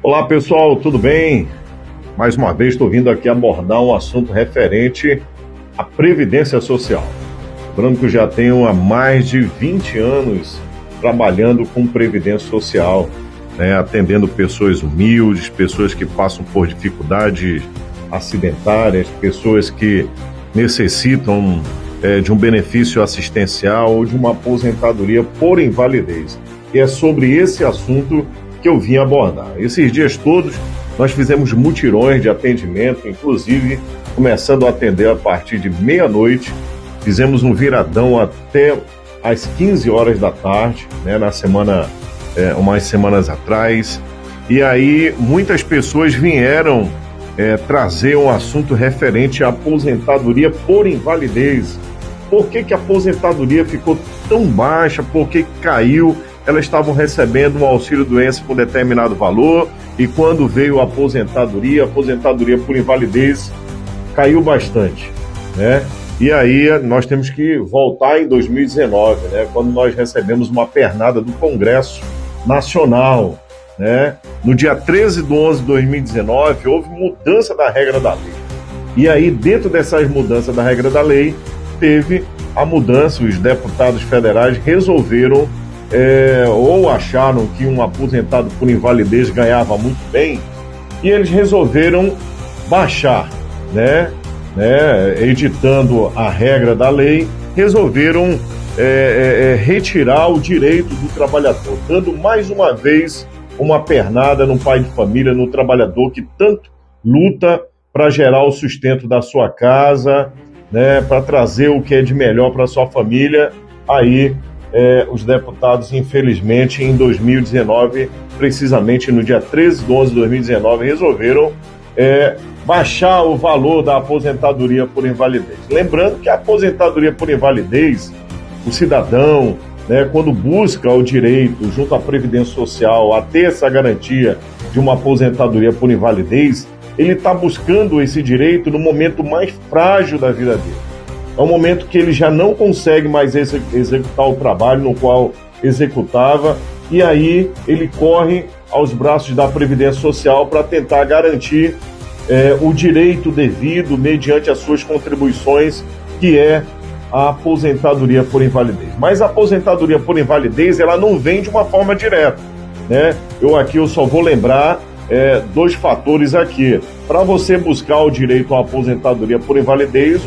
Olá pessoal, tudo bem? Mais uma vez estou vindo aqui abordar um assunto referente à Previdência Social. Lembrando que eu já tenho há mais de 20 anos trabalhando com Previdência Social, atendendo pessoas humildes, pessoas que passam por dificuldades acidentárias, pessoas que necessitam de um benefício assistencial ou de uma aposentadoria por invalidez. E é sobre esse assunto que eu vim abordar. Esses dias todos nós fizemos mutirões de atendimento, inclusive começando a atender a partir de meia-noite, fizemos um viradão até às 15 horas da tarde, na semana, umas semanas atrás, e aí muitas pessoas vieram trazer um assunto referente à aposentadoria por invalidez. Por que a aposentadoria ficou tão baixa? Por que caiu? Elas estavam recebendo um auxílio-doença com determinado valor e quando veio a aposentadoria por invalidez caiu bastante, E aí nós temos que voltar em 2019, quando nós recebemos uma pernada do Congresso Nacional, No dia 13/11/2019 houve mudança da regra da lei. E aí dentro dessas mudanças da regra da lei teve a mudança, os deputados federais resolveram ou acharam que um aposentado por invalidez ganhava muito bem, e eles resolveram baixar, editando a regra da lei, resolveram retirar o direito do trabalhador, dando mais uma vez uma pernada no pai de família, no trabalhador que tanto luta para gerar o sustento da sua casa, para trazer o que é de melhor para a sua família. Aí os deputados, infelizmente, em 2019, precisamente no dia 13/11/2019, resolveram baixar o valor da aposentadoria por invalidez. Lembrando que a aposentadoria por invalidez, o cidadão, quando busca o direito junto à Previdência Social a ter essa garantia de uma aposentadoria por invalidez, ele está buscando esse direito no momento mais frágil da vida dele. É um momento que ele já não consegue mais executar o trabalho no qual executava, e aí ele corre aos braços da Previdência Social para tentar garantir o direito devido mediante as suas contribuições, que é a aposentadoria por invalidez. Mas a aposentadoria por invalidez, ela não vem de uma forma direta, Eu só vou lembrar dois fatores aqui. Para você buscar o direito à aposentadoria por invalidez,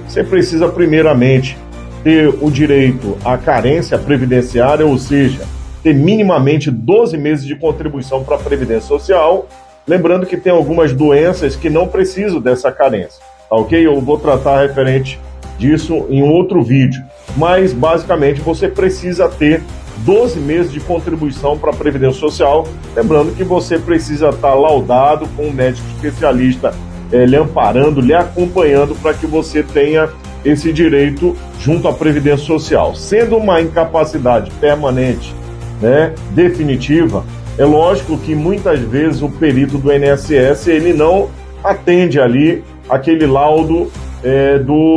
você precisa primeiramente ter o direito à carência previdenciária, ou seja, ter minimamente 12 meses de contribuição para a Previdência Social. Lembrando que tem algumas doenças que não precisam dessa carência, tá ok? Eu vou tratar referente disso em um outro vídeo, mas basicamente você precisa ter 12 meses de contribuição para a Previdência Social, lembrando que você precisa estar laudado com um médico especialista lhe amparando, lhe acompanhando para que você tenha esse direito junto à Previdência Social. Sendo uma incapacidade permanente, definitiva, é lógico que muitas vezes o perito do INSS ele não atende ali aquele laudo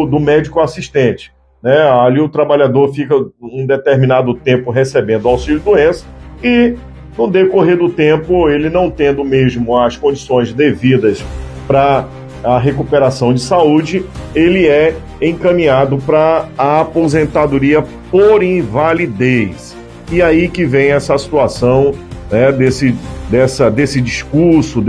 do médico assistente. Ali o trabalhador fica um determinado tempo recebendo auxílio-doença e, no decorrer do tempo, ele não tendo mesmo as condições devidas para a recuperação de saúde, ele é encaminhado para a aposentadoria por invalidez. E aí que vem essa situação desse discurso,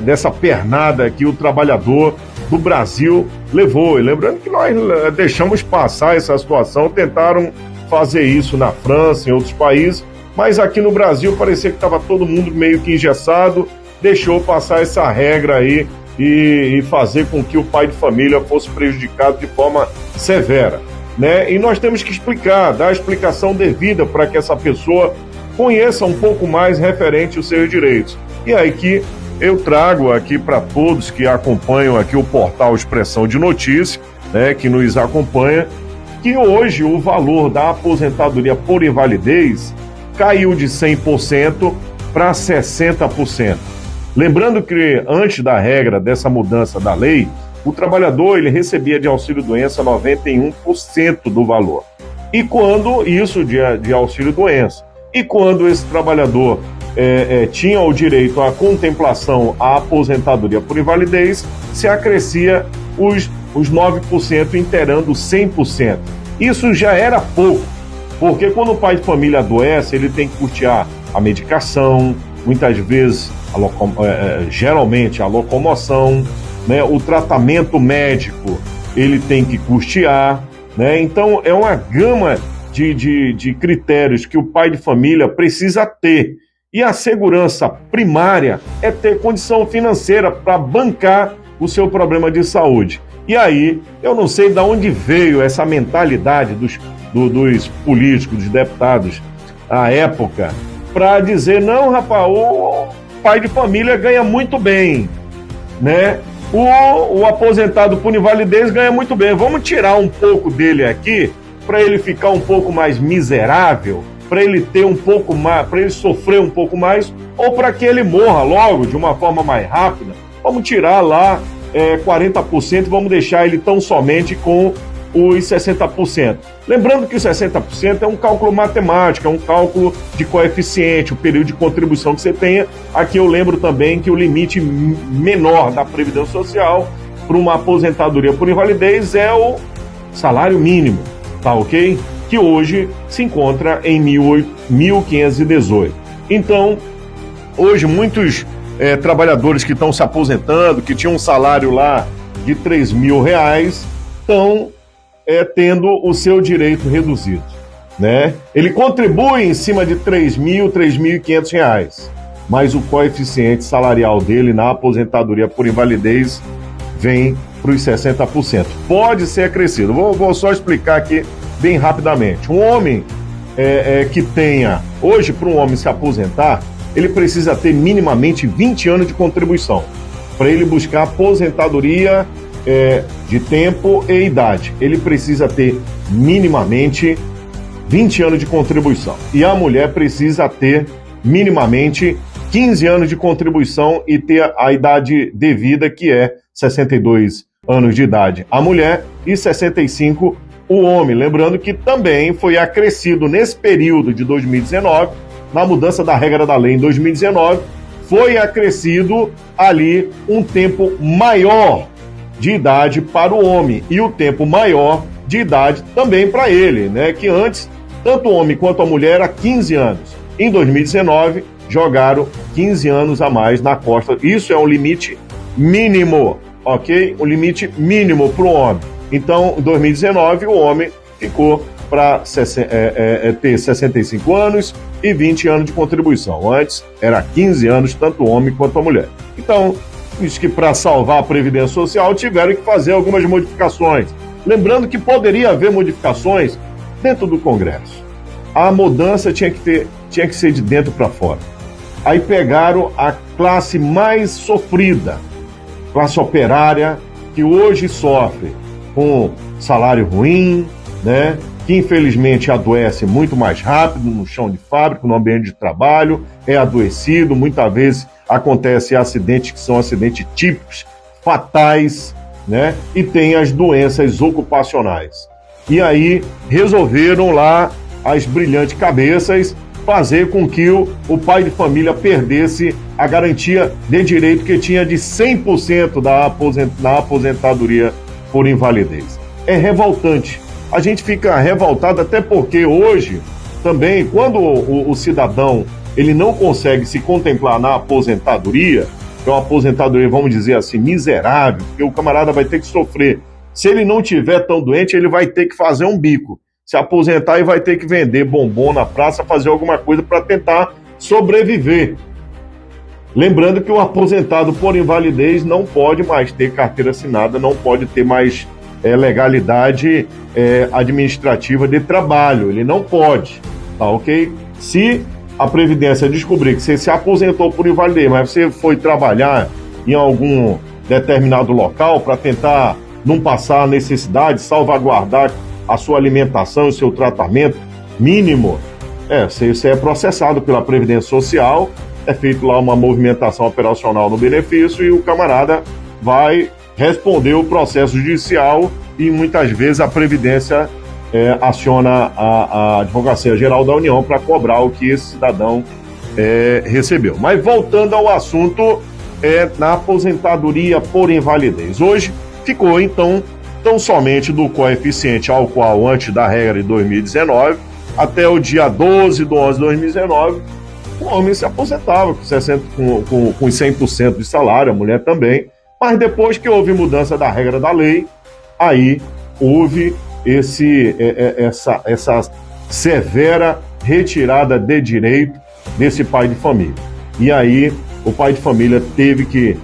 dessa pernada que o trabalhador do Brasil levou. E lembrando que nós deixamos passar essa situação, tentaram fazer isso na França, em outros países, mas aqui no Brasil parecia que estava todo mundo meio que engessado, deixou passar essa regra aí e fazer com que o pai de família fosse prejudicado de forma severa, E nós temos que explicar, dar a explicação devida para que essa pessoa conheça um pouco mais referente aos seus direitos. E aí que eu trago aqui para todos que acompanham aqui o portal Expressão de Notícias, que nos acompanha, que hoje o valor da aposentadoria por invalidez caiu de 100% para 60%. Lembrando que antes da regra dessa mudança da lei, o trabalhador ele recebia de auxílio-doença 91% do valor. E quando isso de auxílio-doença, e quando esse trabalhador tinha o direito à contemplação à aposentadoria por invalidez, se acrescia os 9% inteirando 100%. Isso já era pouco, porque quando o pai de família adoece, ele tem que custear a medicação, muitas vezes, geralmente a locomoção, né? O tratamento médico ele tem que custear, né? Então é uma gama de critérios que o pai de família precisa ter. E a segurança primária é ter condição financeira para bancar o seu problema de saúde. E aí, eu não sei de onde veio essa mentalidade dos políticos, dos deputados à época, para dizer, não, rapaz, o pai de família ganha muito bem, né? O aposentado por invalidez ganha muito bem. Vamos tirar um pouco dele aqui, para ele ficar um pouco mais miserável, para ele ter um pouco mais, para ele sofrer um pouco mais, ou para que ele morra logo, de uma forma mais rápida. Vamos tirar lá 40%, vamos deixar ele tão somente com os 60%. Lembrando que os 60% é um cálculo matemático, é um cálculo de coeficiente, o período de contribuição que você tenha. Aqui eu lembro também que o limite menor da Previdência Social para uma aposentadoria por invalidez é o salário mínimo, tá ok? Que hoje se encontra em 1.518. Então, hoje muitos trabalhadores que estão se aposentando, que tinham um salário lá de R$3.000, estão tendo o seu direito reduzido, né? Ele contribui em cima de R$3.000, R$3.500, mas o coeficiente salarial dele na aposentadoria por invalidez vem para os 60%. Pode ser acrescido. Vou só explicar aqui bem rapidamente. Um homem que tenha, hoje, para um homem se aposentar, ele precisa ter minimamente 20 anos de contribuição para ele buscar aposentadoria de tempo e idade. Ele precisa ter minimamente 20 anos de contribuição. E a mulher precisa ter minimamente 15 anos de contribuição e ter a idade devida, que é 62 anos de idade a mulher e 65 o homem. Lembrando que também foi acrescido nesse período de 2019, na mudança da regra da lei em 2019, foi acrescido ali um tempo maior de idade para o homem e o tempo maior de idade também para ele, né? Que antes, tanto o homem quanto a mulher era 15 anos. Em 2019, jogaram 15 anos a mais na costa. Isso é um limite mínimo, ok? O limite mínimo para o homem. Então, em 2019, o homem ficou para ter 65 anos e 20 anos de contribuição. Antes, era 15 anos, tanto o homem quanto a mulher. Então, isso que para salvar a Previdência Social tiveram que fazer algumas modificações. Lembrando que poderia haver modificações dentro do Congresso. A mudança tinha que ser de dentro para fora. Aí pegaram a classe mais sofrida, classe operária, que hoje sofre com salário ruim, né? Que infelizmente adoece muito mais rápido no chão de fábrica, no ambiente de trabalho, é adoecido, muitas vezes acontecem acidentes que são acidentes típicos, fatais, né? E tem as doenças ocupacionais. E aí resolveram lá as brilhantes cabeças fazer com que o pai de família perdesse a garantia de direito que tinha de 100% na aposentadoria por invalidez. É revoltante. A gente fica revoltado até porque hoje, também, quando o cidadão ele não consegue se contemplar na aposentadoria, que é uma aposentadoria, vamos dizer assim, miserável, porque o camarada vai ter que sofrer. Se ele não tiver tão doente, ele vai ter que fazer um bico, se aposentar e vai ter que vender bombom na praça, fazer alguma coisa para tentar sobreviver. Lembrando que o aposentado por invalidez não pode mais ter carteira assinada, não pode ter mais legalidade administrativa de trabalho, ele não pode, tá ok? Se a Previdência descobrir que você se aposentou por invalidez, mas você foi trabalhar em algum determinado local para tentar não passar necessidade, salvaguardar a sua alimentação e o seu tratamento mínimo, você é processado pela Previdência Social, é feito lá uma movimentação operacional no benefício e o camarada vai responder o processo judicial e muitas vezes a Previdência aciona a Advocacia Geral da União para cobrar o que esse cidadão recebeu. Mas voltando ao assunto, na aposentadoria por invalidez. Hoje ficou, então, tão somente do coeficiente ao qual, antes da regra de 2019, até o dia 12 de 11 de 2019, o homem se aposentava com os 100% de salário, a mulher também, mas depois que houve mudança da regra da lei, aí houve essa severa retirada de direito desse pai de família. E aí o pai de família teve que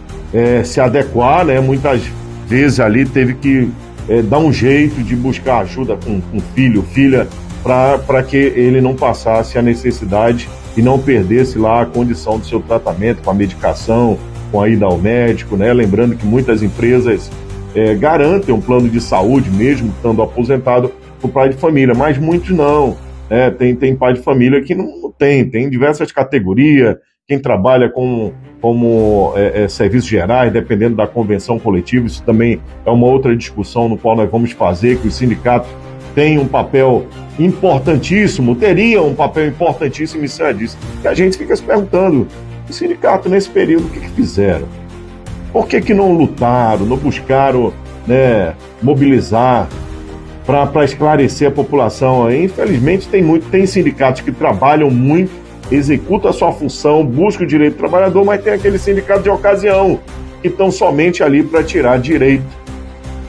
se adequar, né? Muitas vezes ali teve que dar um jeito de buscar ajuda com filho, filha, para que ele não passasse a necessidade e não perdesse lá a condição do seu tratamento com a medicação, com a ida ao médico, né? Lembrando que muitas empresas garantem um plano de saúde, mesmo estando aposentado, para o pai de família, mas muitos não. Tem pai de família que não tem diversas categorias, quem trabalha como serviços gerais, dependendo da convenção coletiva, isso também é uma outra discussão no qual nós vamos fazer, que os sindicatos têm um papel importantíssimo, teriam um papel importantíssimo em cima disso. E a gente fica se perguntando, o sindicato nesse período, o que fizeram? Por que não lutaram, não buscaram, né, mobilizar para esclarecer a população? Infelizmente tem sindicatos que trabalham muito, executam a sua função, buscam o direito do trabalhador, mas tem aquele sindicato de ocasião, que estão somente ali para tirar direito,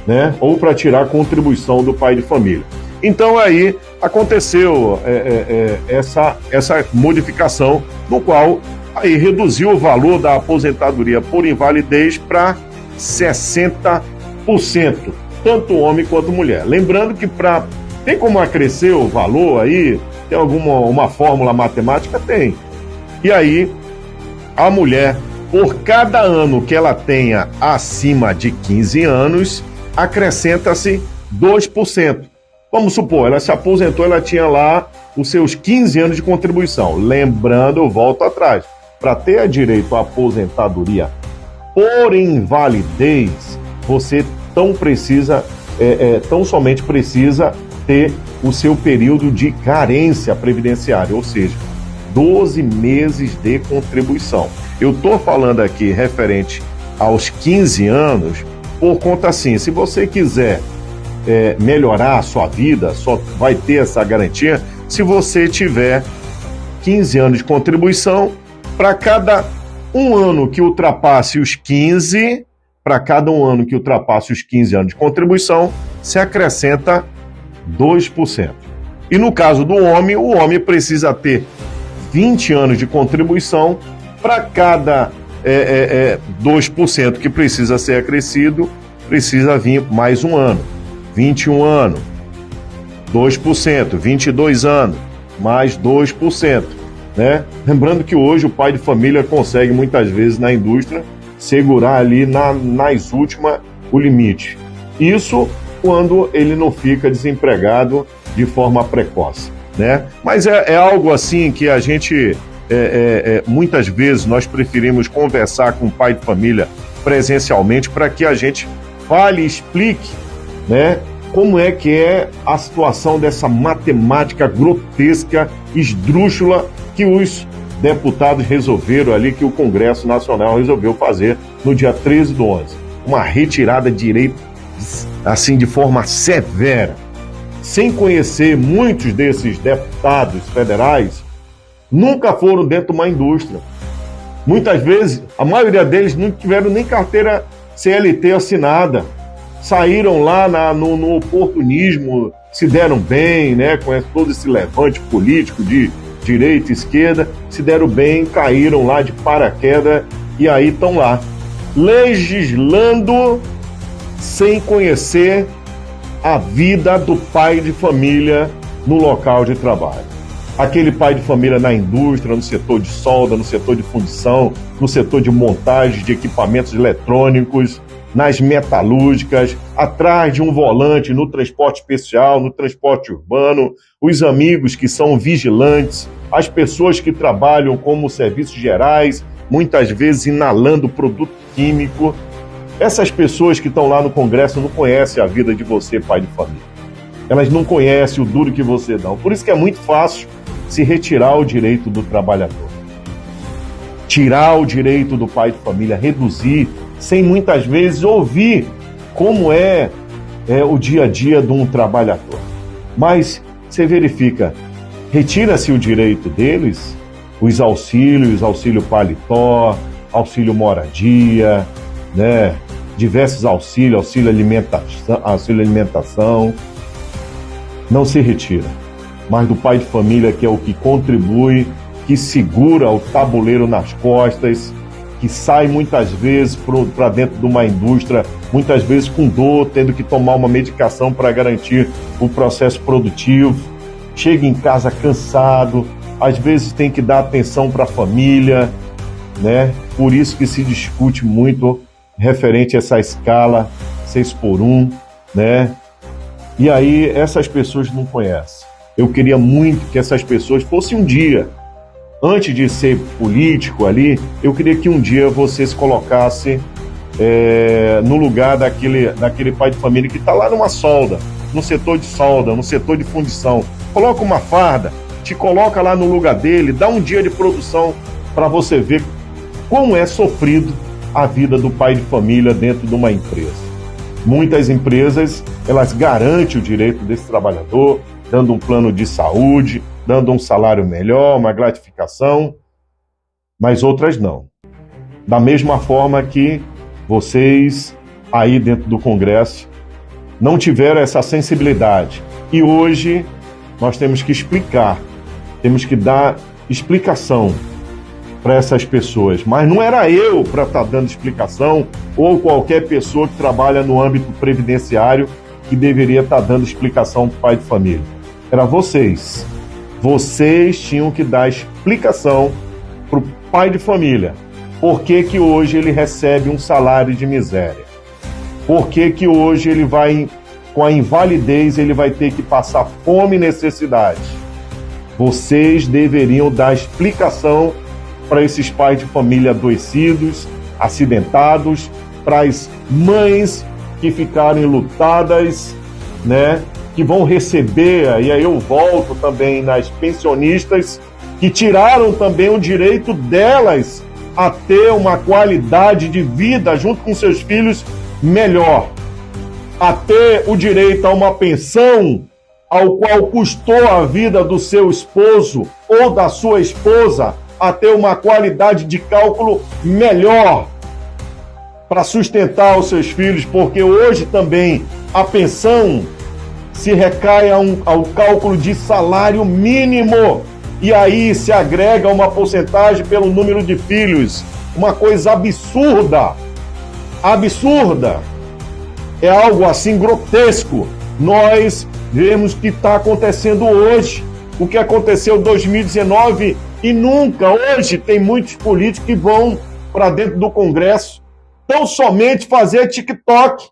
né, ou para tirar contribuição do pai de família. Então aí aconteceu essa modificação, no qual aí reduziu o valor da aposentadoria por invalidez para 60%, tanto homem quanto mulher. Lembrando que tem como acrescer o valor aí, tem uma fórmula matemática? Tem. E aí, a mulher, por cada ano que ela tenha acima de 15 anos, acrescenta-se 2%. Vamos supor, ela se aposentou, ela tinha lá os seus 15 anos de contribuição. Lembrando, eu volto atrás, para ter direito à aposentadoria por invalidez, você tão somente precisa ter o seu período de carência previdenciária, ou seja, 12 meses de contribuição. Eu estou falando aqui referente aos 15 anos, por conta assim, se você quiser melhorar a sua vida, só vai ter essa garantia se você tiver 15 anos de contribuição. Para cada um ano que ultrapasse os 15, para cada um ano que ultrapasse os 15 anos de contribuição, se acrescenta 2%. E no caso do homem, o homem precisa ter 20 anos de contribuição. Para cada 2% que precisa ser acrescido, precisa vir mais um ano. 21 anos, 2%, 22 anos, mais 2%. Né? Lembrando que hoje o pai de família consegue muitas vezes na indústria segurar ali nas últimas o limite. Isso quando ele não fica desempregado de forma precoce, né? Mas é algo assim que a gente muitas vezes nós preferimos conversar com o pai de família presencialmente para que a gente fale e explique, né, como é que é a situação dessa matemática grotesca, esdrúxula, que os deputados resolveram ali, que o Congresso Nacional resolveu fazer no dia 13 do 11. Uma retirada de direito, assim, de forma severa. Sem conhecer, muitos desses deputados federais nunca foram dentro de uma indústria. Muitas vezes, a maioria deles não tiveram nem carteira CLT assinada. Saíram lá no oportunismo, se deram bem, né, com todo esse levante político de direita e esquerda, se deram bem, caíram lá de paraquedas e aí estão lá, legislando sem conhecer a vida do pai de família no local de trabalho. Aquele pai de família na indústria, no setor de solda, no setor de fundição, no setor de montagem de equipamentos eletrônicos, nas metalúrgicas, atrás de um volante no transporte especial, no transporte urbano, os amigos que são vigilantes, as pessoas que trabalham como serviços gerais, muitas vezes inalando produto químico. Essas pessoas que estão lá no Congresso não conhecem a vida de você, pai de família. Elas não conhecem o duro que você dá. Por isso que é muito fácil se retirar o direito do trabalhador. tirar o direito do pai de família, reduzir, sem muitas vezes ouvir como é o dia a dia de um trabalhador. Mas você verifica, retira-se o direito deles, os auxílios, auxílio paletó, auxílio moradia, né? Diversos auxílios, auxílio alimentação, não se retira. Mas do pai de família, que é o que contribui, que segura o tabuleiro nas costas, que sai muitas vezes para dentro de uma indústria, muitas vezes com dor, tendo que tomar uma medicação para garantir o processo produtivo, chega em casa cansado, às vezes tem que dar atenção para a família, né? Por isso que se discute muito referente a essa escala 6x1, né? E aí essas pessoas não conhecem. Eu queria muito que essas pessoas fossem um dia, antes de ser político ali, eu queria que um dia você se colocasse no lugar daquele pai de família que está lá numa solda, no setor de solda, no setor de fundição. Coloca uma farda, te coloca lá no lugar dele, dá um dia de produção para você ver como é sofrido a vida do pai de família dentro de uma empresa. Muitas empresas, elas garantem o direito desse trabalhador, dando um plano de saúde, dando um salário melhor, uma gratificação, mas outras não. Da mesma forma que vocês, aí dentro do Congresso, não tiveram essa sensibilidade. E hoje nós temos que explicar, temos que dar explicação para essas pessoas. Mas não era eu para estar dando explicação, ou qualquer pessoa que trabalha no âmbito previdenciário que deveria estar dando explicação para o pai de família. Era vocês. Vocês tinham que dar explicação para o pai de família. Por que que hoje ele recebe um salário de miséria? Por que que hoje ele vai, com a invalidez, ele vai ter que passar fome e necessidade? Vocês deveriam dar explicação para esses pais de família adoecidos, acidentados, para as mães que ficaram enlutadas, né? Que vão receber, e aí eu volto também nas pensionistas, que tiraram também o direito delas a ter uma qualidade de vida junto com seus filhos melhor, a ter o direito a uma pensão ao qual custou a vida do seu esposo ou da sua esposa, a ter uma qualidade de cálculo melhor para sustentar os seus filhos, porque hoje também a pensão se recai ao cálculo de salário mínimo, e aí se agrega uma porcentagem pelo número de filhos. Uma coisa absurda. Absurda. É algo assim grotesco. Nós vemos o que está acontecendo hoje, o que aconteceu em 2019 e nunca. Hoje tem muitos políticos que vão para dentro do Congresso tão somente fazer TikTok.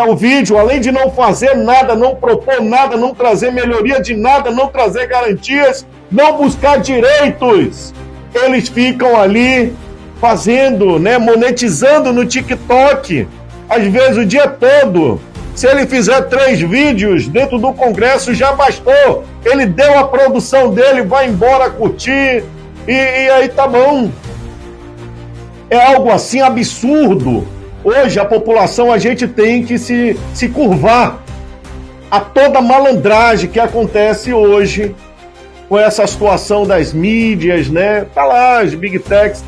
O vídeo, além de não fazer nada, não propor nada, não trazer melhoria de nada, não trazer garantias, não buscar direitos, eles ficam ali fazendo, né, monetizando no TikTok, às vezes o dia todo. Se ele fizer 3 vídeos dentro do Congresso, já bastou. Ele deu a produção dele, vai embora curtir, e aí tá bom. É algo assim absurdo. Hoje, a população, a gente tem que se curvar a toda malandragem que acontece hoje com essa situação das mídias, né? Tá lá, as Big Techs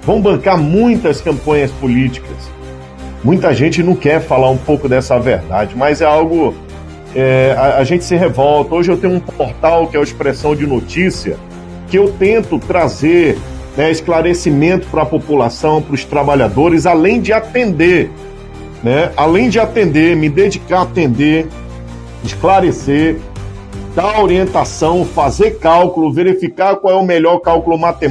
vão bancar muitas campanhas políticas. Muita gente não quer falar um pouco dessa verdade, mas é algo... a gente se revolta. Hoje eu tenho um portal que é o Expressão de Notícia, que eu tento trazer, né, esclarecimento para a população, para os trabalhadores, além de atender, né? Além de atender, me dedicar a atender, esclarecer, dar orientação, fazer cálculo, verificar qual é o melhor cálculo matemático